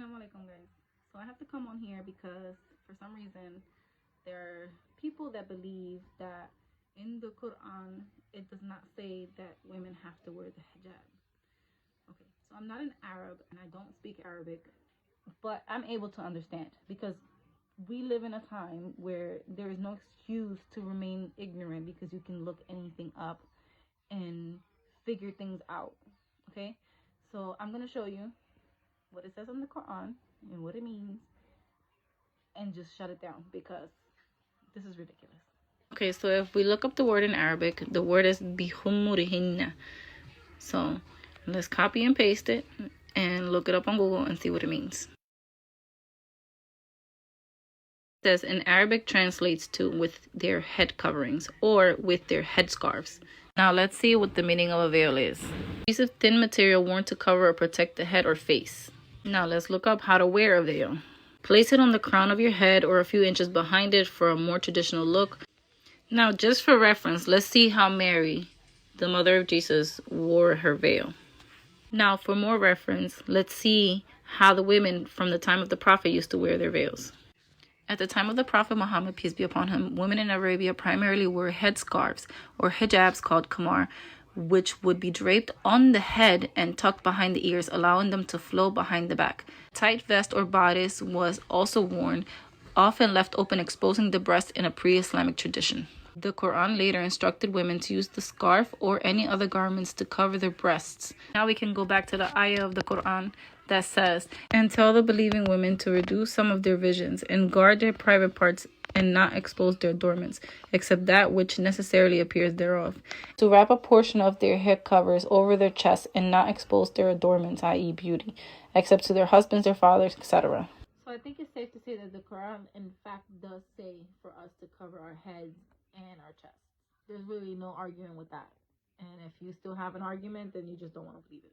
Assalamu alaikum, guys. So I have to come on here because for some reason there are people that believe that in the Quran it does not say that women have to wear the hijab. Okay, so I'm not an Arab and I don't speak Arabic, but I'm able to understand because we live in a time where there is no excuse to remain ignorant because you can look anything up and figure things out. Okay, so I'm gonna show you what it says in the Quran and what it means and just shut it down because this is ridiculous. Okay, so if we look up the word in Arabic, the word is bihumurihinna. So let's copy and paste it and look it up on Google and see what it means. It says in Arabic translates to with their head coverings or with their headscarves. Now let's see what the meaning of a veil is. A piece of thin material worn to cover or protect the head or face. Now let's look up how to wear a veil. Place it on the crown of your head or a few inches behind it for a more traditional look. Now just for reference, let's see how Mary, the mother of Jesus, wore her veil. Now for more reference, let's see how the women from the time of the Prophet used to wear their veils. At the time of the Prophet Muhammad, peace be upon him, women in Arabia primarily wore headscarves or hijabs called kamar, which would be draped on the head and tucked behind the ears, allowing them to flow behind the back. Tight vest or bodice was also worn, often left open, exposing the breast in a pre-Islamic tradition. The Quran later instructed women to use the scarf or any other garments to cover their breasts. Now we can go back to the ayah of the Quran that says, and tell the believing women to reduce some of their visions and guard their private parts and not expose their adornments, except that which necessarily appears thereof. To wrap a portion of their head covers over their chests and not expose their adornments, i.e. beauty, except to their husbands, their fathers, etc. So I think it's safe to say that the Quran in fact does say for us to cover our heads and our chests. There's really no arguing with that. And if you still have an argument, then you just don't want to believe it.